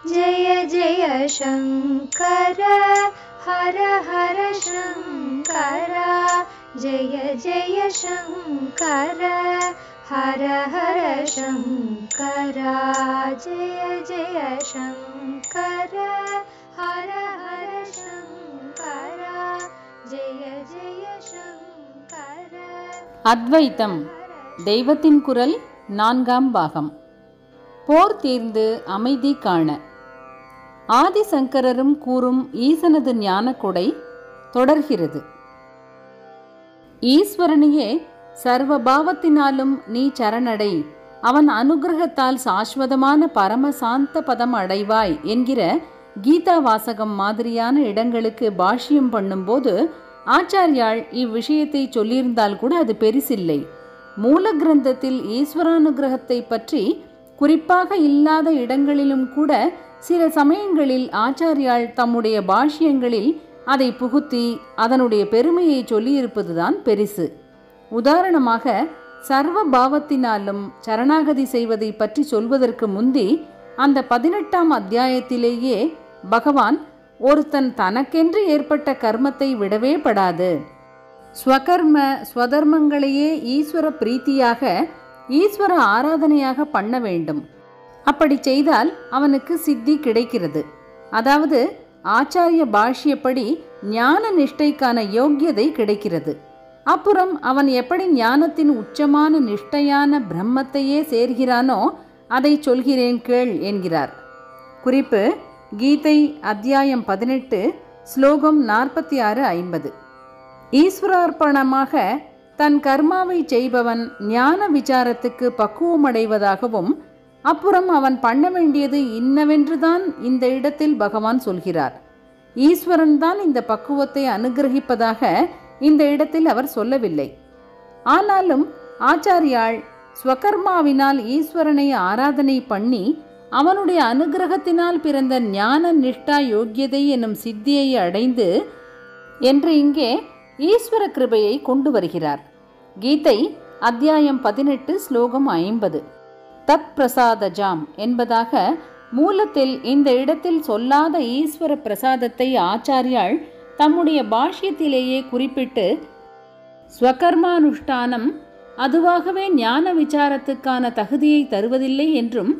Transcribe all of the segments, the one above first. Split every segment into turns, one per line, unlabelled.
जय जय शंकर हर हर शंकर जय जय शंकर हर हर शंकर जय जय शंकर हर हर शंकर जय जय शंकर.
அத்வைத்தம் தெய்வத்தின் குரல் 4ஆம் பாகம். போர் தீர்ந்து அமைதி காண. ஆதிசங்கரரும் கூறும் ஈசனது ஞான கொடை தொடர்கிறது. ஈஸ்வரனையே சர்வபாவத்தினாலும் நீ சரணடை, அவன் அனுகிரகத்தால் சாஸ்வதமான பரமசாந்த பதம் அடைவாய் என்கிற கீதா வாசகம் மாதிரியான இடங்களுக்கு பாஷ்யம் பண்ணும்போது ஆச்சாரியால் இவ்விஷயத்தை சொல்லியிருந்தால் கூட அது பெரிசில்லை. மூல கிரந்தத்தில் ஈஸ்வரானுகிரகத்தை பற்றி குறிப்பாக இல்லாத இடங்களிலும் கூட சில சமயங்களில் ஆச்சாரியால் தம்முடைய பாஷ்யங்களில் அதை புகுத்தி அதனுடைய பெருமையை சொல்லியிருப்பதுதான் பெரிசு. உதாரணமாக சர்வ பாவத்தினாலும் சரணாகதி செய்வதை பற்றி சொல்வதற்கு முந்தி அந்த 18ஆம் அத்தியாயத்திலேயே பகவான் ஒருத்தன் தனக்கென்று ஏற்பட்ட கர்மத்தை விடவே படாது, ஸ்வகர்ம ஸ்வதர்மங்களையே ஈஸ்வர பிரீத்தியாக ஈஸ்வர ஆராதனையாக பண்ண வேண்டும். அப்படி செய்தால் அவனுக்கு சித்தி கிடைக்கிறது. அதாவது ஆச்சாரிய பாஷ்யப்படி ஞான நிஷ்டைக்கான யோக்கியதை கிடைக்கிறது. அப்புறம் அவன் எப்படி ஞானத்தின் உச்சமான நிஷ்டையான பிரம்மத்தையே சேர்கிறானோ அதை சொல்கிறேன் கேள் என்கிறார். குறிப்பு: கீதை அத்தியாயம் 18 ஸ்லோகம் 46-50. ஈஸ்வரார்ப்பணமாக தன் கர்மாவை செய்பவன் ஞான விசாரத்துக்கு பக்குவமடைவதாகவும் அப்புறம் அவன் பண்ண வேண்டியது இன்னவென்றுதான் இந்த இடத்தில் பகவான் சொல்கிறார். ஈஸ்வரன் தான் இந்த பக்குவத்தை அனுகிரகிப்பதாக இந்த இடத்தில் அவர் சொல்லவில்லை. ஆனாலும் ஆச்சாரியால் ஸ்வகர்மாவினால் ஈஸ்வரனை ஆராதனை பண்ணி அவனுடைய அனுகிரகத்தினால் பிறந்த ஞான நிஷ்டா யோக்கியதை என்னும் சித்தியை அடைந்து என்று இங்கே ஈஸ்வர கிருபையை கொண்டு வருகிறார். கீதை அத்தியாயம் 18 ஸ்லோகம் 50. தத் பிரசாதஜாம் என்பதாக மூலத்தில் இந்த இடத்தில் சொல்லாத ஈஸ்வர பிரசாதத்தை ஆச்சாரியால் தம்முடைய பாஷ்யத்திலேயே குறிப்பிட்டு ஸ்வகர்மானுஷ்டானம் அதுவாகவே ஞான விசாரத்துக்கான தகுதியை தருவதில்லை என்றும்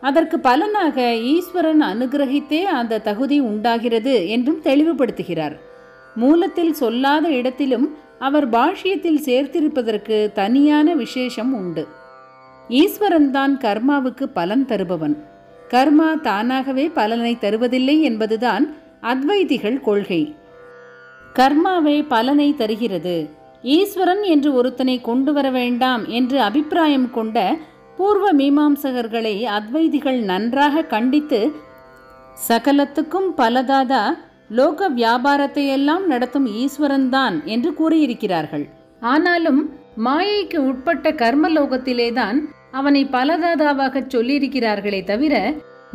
அதற்கு பலனாக ஈஸ்வரன் அனுகிரகித்தே அந்த தகுதி உண்டாகிறது என்றும் தெளிவுபடுத்துகிறார். மூலத்தில் சொல்லாத இடத்திலும் அவர் பாஷ்யத்தில் சேர்த்திருப்பதற்கு தனியான விசேஷம் உண்டு. ஈஸ்வரன் தான் கர்மாவுக்கு பலன் தருபவன். கர்மா தானாகவே பலனை தருவதில்லை என்பதுதான் அத்வைதிகள் கொள்கை. கர்மாவே பலனை தருகிறது. ஈஸ்வரன் என்று ஒருத்தனை கொண்டு வர வேண்டாம் என்று அபிப்பிராயம் கொண்ட பூர்வ மீமாம்சகர்களை அத்வைதிகள் நன்றாக கண்டித்து சகலத்துக்கும் பலதாதா லோக வியாபாரத்தையெல்லாம் நடத்தும் ஈஸ்வரன்தான் என்று கூறியிருக்கிறார்கள். ஆனாலும் மாயைக்கு உட்பட்ட கர்மலோகத்திலேதான் அவனை பலதாதாவாக சொல்லியிருக்கிறார்களே தவிர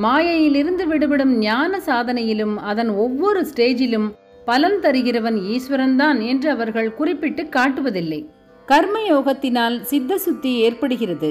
மாயையிலிருந்து விடுபடும் ஞான சாதனையிலும் அதன் ஒவ்வொரு ஸ்டேஜிலும் பலன் தருகிறவன் ஈஸ்வரன்தான் என்று அவர்கள் குறிப்பிட்டு காட்டுவதில்லை. கர்மயோகத்தினால் சித்த சுத்தி ஏற்படுகிறது.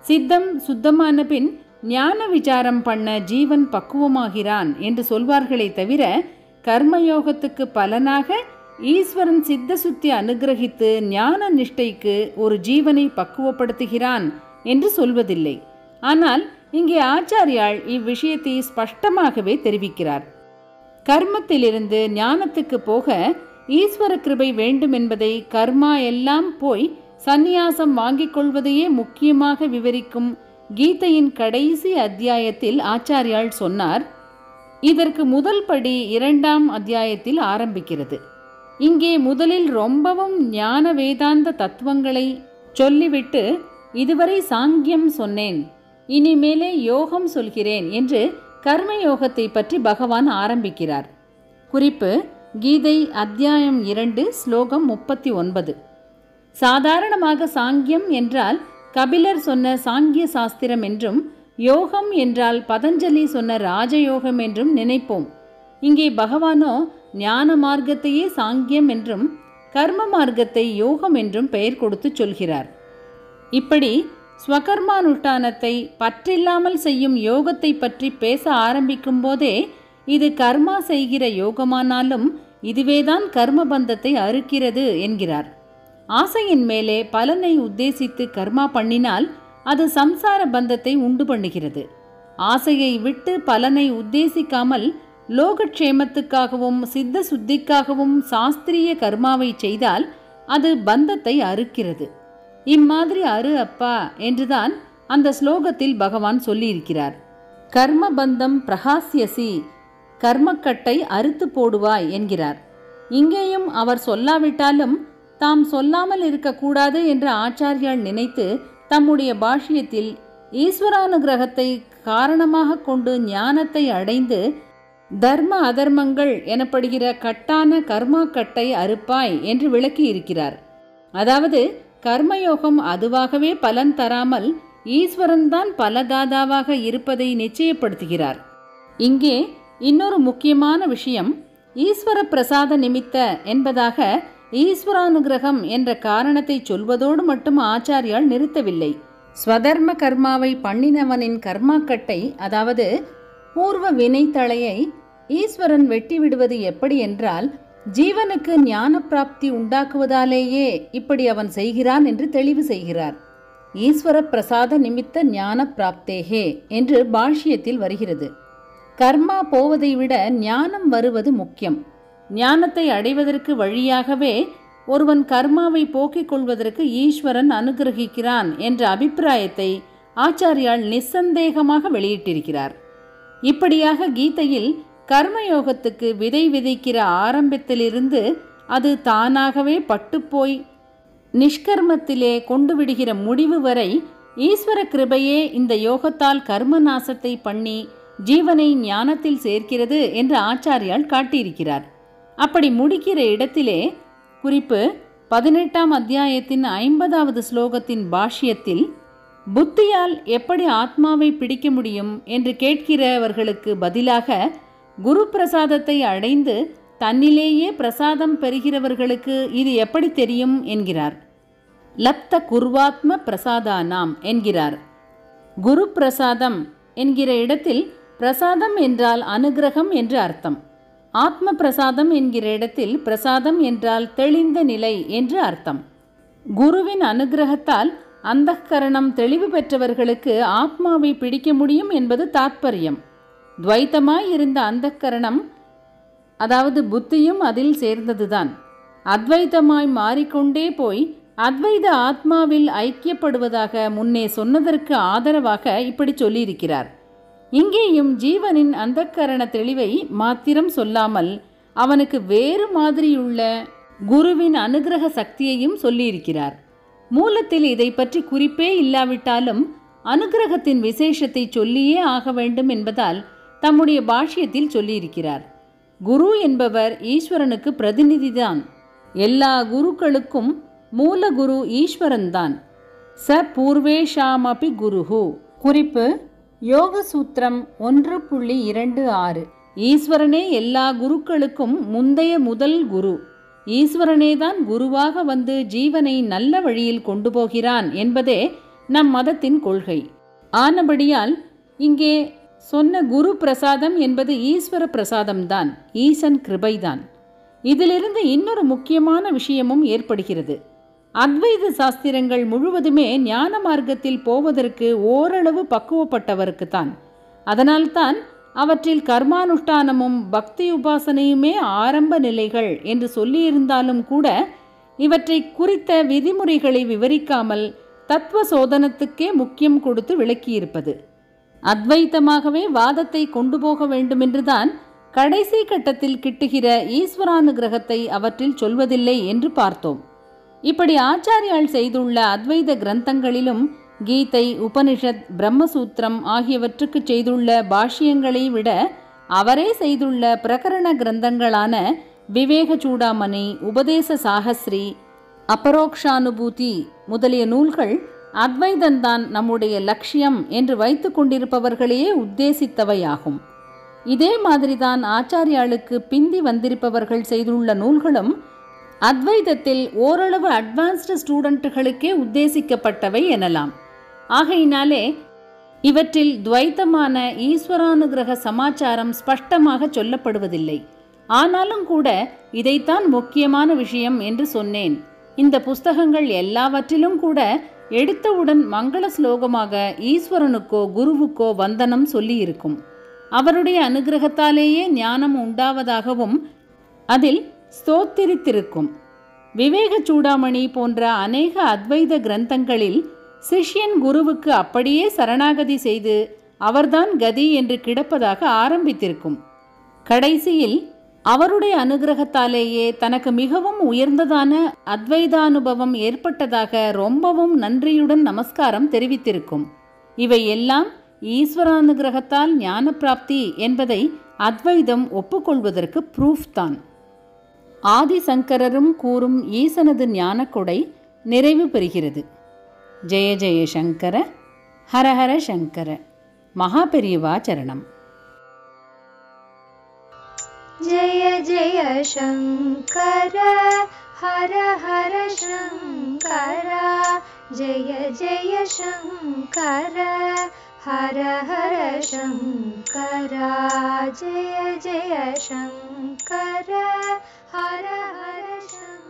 சித்தம் சுத்தமான பின் ஞான விசாரம் பண்ண ஜீவன் பக்குவமாகிறான் என்று சொல்வார்களே தவிர கர்மயோகத்துக்கு பலனாக ஈஸ்வரன் சித்த சுத்தி அனுகிரகித்து ஞான நிஷ்டைக்கு ஒரு ஜீவனை பக்குவப்படுத்துகிறான் என்று சொல்வதில்லை. ஆனால் இங்கே ஆச்சாரியால் இவ்விஷயத்தை ஸ்பஷ்டமாகவே தெரிவிக்கிறார். கர்மத்திலிருந்து ஞானத்துக்கு போக ஈஸ்வர கிருபை வேண்டும் என்பதை கர்மா எல்லாம் போய் சந்நியாசம் வாங்கிக் கொள்வதையே முக்கியமாக விவரிக்கும் கீதையின் கடைசி அத்தியாயத்தில் ஆச்சாரியால் சொன்னார். இதற்கு முதல் படி 2ஆம் அத்தியாயத்தில் ஆரம்பிக்கிறது. இங்கே முதலில் ரொம்பவும் ஞான வேதாந்த தத்துவங்களை சொல்லிவிட்டு இதுவரை சாங்கியம் சொன்னேன், இனிமேலே யோகம் சொல்கிறேன் என்று கர்மயோகத்தை பற்றி பகவான் ஆரம்பிக்கிறார். குறிப்பு: கீதை அத்தியாயம் 2 ஸ்லோகம் 39. சாதாரணமாக சாங்கியம் என்றால் கபிலர் சொன்ன சாங்கிய சாஸ்திரம் என்றும் யோகம் என்றால் பதஞ்சலி சொன்ன ராஜயோகம் என்றும் நினைப்போம். இங்கே பகவானோ ஞான மார்க்கத்தையே சாங்கியம் என்றும் கர்ம மார்க்கத்தை யோகம் என்றும் பெயர் கொடுத்து சொல்கிறார். இப்படி ஸ்வகர்மானுஷ்டானத்தை பற்றில்லாமல் செய்யும் யோகத்தை பற்றி பேச ஆரம்பிக்கும் போதே இது கர்மா செய்கிற யோகமானாலும் இதுவேதான் கர்மபந்தத்தை அறுக்கிறது என்கிறார். ஆசையின் மேலே பலனை உத்தேசித்து கர்மா பண்ணினால் அது சம்சார பந்தத்தை உண்டு பண்ணுகிறது. ஆசையை விட்டு பலனை உத்தேசிக்காமல் லோகக்ஷேமத்துக்காகவும் சித்த சுத்திக்காகவும் சாஸ்திரிய கர்மாவை செய்தால் அது பந்தத்தை அறுக்கிறது. இம்மாதிரி அரு அப்பா என்றுதான் அந்த ஸ்லோகத்தில் பகவான் சொல்லியிருக்கிறார். கர்மபந்தம் பிரகாசியசி, கர்மக்கட்டை அறுத்து போடுவாய் என்கிறார். இங்கேயும் அவர் சொல்லாவிட்டாலும் தாம் சொல்லாமல் இருக்கக்கூடாது என்று ஆச்சாரியால் நினைத்து தம்முடைய பாஷ்யத்தில் ஈஸ்வரானுகிரகத்தை காரணமாக கொண்டு ஞானத்தை அடைந்து தர்ம அதர்மங்கள் எனப்படுகிற கட்டான கர்மாக்கட்டை அறுப்பாய் என்று விளக்கி இருக்கிறார். அதாவது கர்மயோகம் அதுவாகவே பலன் தராமல் ஈஸ்வரன்தான் பலதாதாவாக இருப்பதை நிச்சயப்படுத்துகிறார். இங்கே இன்னொரு முக்கியமான விஷயம், ஈஸ்வர பிரசாத நிமித்த என்பதாக ஈஸ்வரானுகிரகம் என்ற காரணத்தை சொல்வதோடு மட்டும் ஆச்சாரியால் நிறுத்தவில்லை. ஸ்வதர்ம கர்மாவை பண்ணினவனின் கர்மாக்கட்டை, அதாவது பூர்வ வினைத்தளையை ஈஸ்வரன் வெட்டி விடுவது எப்படி என்றால் ஜீவனுக்கு ஞான பிராப்தி உண்டாக்குவதாலேயே இப்படி அவன் செய்கிறான் என்று தெளிவு செய்கிறார். ஈஸ்வர பிரசாத நிமித்த ஞான பிராப்தேகே என்று பாஷ்யத்தில் வருகிறது. கர்மா போவதை விட ஞானம் வருவது முக்கியம். ஞானத்தை அடைவதற்கு வழியாகவே ஒருவன் கர்மாவை போக்கிக் கொள்வதற்கு ஈஸ்வரன் அனுகிரகிக்கிறான் என்ற அபிப்பிராயத்தை ஆச்சாரியால் நிசந்தேகமாக வெளியிட்டிருக்கிறார். இப்படியாக கீதையில் கர்மயோகத்துக்கு விதை விதைக்கிற ஆரம்பத்திலிருந்து அது தானாகவே பட்டுப்போய் நிஷ்கர்மத்திலே கொண்டு விடுகிற முடிவு வரை ஈஸ்வர கிருபையே இந்த யோகத்தால் கர்ம நாசத்தை பண்ணி ஜீவனை ஞானத்தில் சேர்க்கிறது என்று ஆச்சாரியால் காட்டியிருக்கிறார். அப்படி முடிக்கிற இடத்திலே குறிப்பு 18ஆம் அத்தியாயத்தின் 50வது ஸ்லோகத்தின் பாஷ்யத்தில் புத்தியால் எப்படி ஆத்மாவை பிடிக்க முடியும் என்று கேட்கிறவர்களுக்கு பதிலாக குரு பிரசாதத்தை அடைந்து தன்னிலேயே பிரசாதம் பெறுகிறவர்களுக்கு இது எப்படி தெரியும் என்கிறார். லப்த குர்வாத்ம பிரசாதானாம் என்கிறார். குரு பிரசாதம் என்கிற இடத்தில் பிரசாதம் என்றால் அனுகிரகம் என்று அர்த்தம். ஆத்ம பிரசாதம் என்கிற இடத்தில் பிரசாதம் என்றால் தெளிந்த நிலை என்று அர்த்தம். குருவின் அனுகிரகத்தால் அந்தக்கரணம் தெளிவு பெற்றவர்களுக்கு ஆத்மாவை பிடிக்க முடியும் என்பது தாத்பரியம். துவைத்தமாய் இருந்த அந்தக்கரணம், அதாவது புத்தியும் அதில் சேர்ந்ததுதான், அத்வைத்தமாய் மாறிக்கொண்டே போய் அத்வைத ஆத்மாவில் ஐக்கியப்படுவதாக முன்னே சொன்னதற்கு ஆதரவாக இப்படி சொல்லியிருக்கிறார். இங்கேயும் ஜீவனின் அந்தக்கரண தெளிவை மாத்திரம் சொல்லாமல் அவனுக்கு வேறு மாதிரியுள்ள குருவின் அனுகிரக சக்தியையும் சொல்லியிருக்கிறார். மூலத்தில் இதை பற்றி குறிப்பே இல்லாவிட்டாலும் அனுகிரகத்தின் விசேஷத்தை சொல்லியே ஆக வேண்டும் என்பதால் தம்முடைய பாஷ்யத்தில் சொல்லியிருக்கிறார். குரு என்பவர் ஈஸ்வரனுக்கு பிரதிநிதிதான். எல்லா குருக்களுக்கும் மூல குரு ஈஸ்வரன்தான். ச பூர்வேஷாமபி குருஹு. குறிப்பு யோக சூத்திரம் 1.26. ஈஸ்வரனே எல்லா குருக்களுக்கும் முந்தைய முதல் குரு. ஈஸ்வரனேதான் குருவாக வந்து ஜீவனை நல்ல வழியில் கொண்டு போகிறான் என்பதே நம் மதத்தின் கொள்கை. ஆனபடியால் இங்கே சொன்ன குரு பிரசாதம் என்பது ஈஸ்வர பிரசாதம்தான், ஈசன் கிருபைதான். இதிலிருந்து இன்னொரு முக்கியமான விஷயமும் ஏற்படுகிறது. அத்வைத சாஸ்திரங்கள் முழுவதுமே ஞான மார்க்கத்தில் போவதற்கு ஓரளவு பக்குவப்பட்டவருக்குத்தான். அதனால்தான் அவற்றில் கர்மானுஷ்டானமும் பக்தி உபாசனையுமே ஆரம்ப நிலைகள் என்று சொல்லியிருந்தாலும் கூட இவற்றை குறித்த விதிமுறைகளை விவரிக்காமல் தத்துவ சோதனத்துக்கே முக்கியம் கொடுத்து விளக்கியிருப்பது. அத்வைத்தமாகவே வாதத்தை கொண்டு போக வேண்டுமென்றுதான் கடைசி கட்டத்தில் கிட்டுகிற ஈஸ்வரானுகிரகத்தை அவற்றில் சொல்வதில்லை என்று பார்த்தோம். இப்படி ஆச்சாரியால் செய்துள்ள அத்வைத கிரந்தங்களிலும் கீதை, உபனிஷத், பிரம்மசூத்திரம் ஆகியவற்றுக்கு செய்துள்ள பாஷ்யங்களை விட அவரே செய்துள்ள பிரகரண கிரந்தங்களான விவேக சூடாமணி, உபதேச சாகஸ்ரீ, அபரோக்ஷானுபூதி முதலிய நூல்கள் அத்வைதந்தான் நம்முடைய லட்சியம் என்று வைத்து கொண்டிருப்பவர்களையே உத்தேசித்தவையாகும். இதே மாதிரிதான் ஆச்சாரியாளுக்கு பிந்தி வந்திருப்பவர்கள் செய்துள்ள நூல்களும் அத்வைதத்தில் ஓரளவு அட்வான்ஸ்டு ஸ்டூடெண்ட்டுகளுக்கே உத்தேசிக்கப்பட்டவை எனலாம். ஆகையினாலே இவற்றில் துவைத்தமான ஈஸ்வரானுகிரக சமாச்சாரம் ஸ்பஷ்டமாக சொல்லப்படுவதில்லை. ஆனாலும் கூட இதைத்தான் முக்கியமான விஷயம் என்று சொன்னேன். இந்த புஸ்தகங்கள் எல்லாவற்றிலும் கூட எடுத்தவுடன் மங்கள ஸ்லோகமாக ஈஸ்வரனுக்கோ குருவுக்கோ வந்தனம் சொல்லியிருக்கும். அவருடைய அனுகிரகத்தாலேயே ஞானம் உண்டாவதாகவும் அதில் ஸ்தோத்திரித்திருக்கும். விவேக சூடாமணி போன்ற அநேக அத்வைத கிரந்தங்களில் சிஷ்யன் குருவுக்கு அப்படியே சரணாகதி செய்து அவர்தான் கதி என்று கிடப்பதாக ஆரம்பித்திருக்கும். கடைசியில் அவருடைய அனுகிரகத்தாலேயே தனக்கு மிகவும் உயர்ந்ததான அத்வைதானுபவம் ஏற்பட்டதாக ரொம்பவும் நன்றியுடன் நமஸ்காரம் தெரிவித்திருக்கும். இவை எல்லாம் ஈஸ்வரானுகிரகத்தால் ஞானப்பிராப்தி என்பதை அத்வைதம் ஒப்புக்கொள்வதற்கு ப்ரூஃப் தான். ஆதிசங்கரரும் கூறும் ஈசனது ஞானக்கொடை நிறைவு பெறுகிறது. ஜெய ஜெய சங்கர, ஹரஹர சங்கர. மகாபெரியவா சரணம்.
जय जय शङ्कर हर हर शङ्कर जय जय शङ्कर हर हर शङ्कर जय जय शङ्कर हर हर शङ्कर।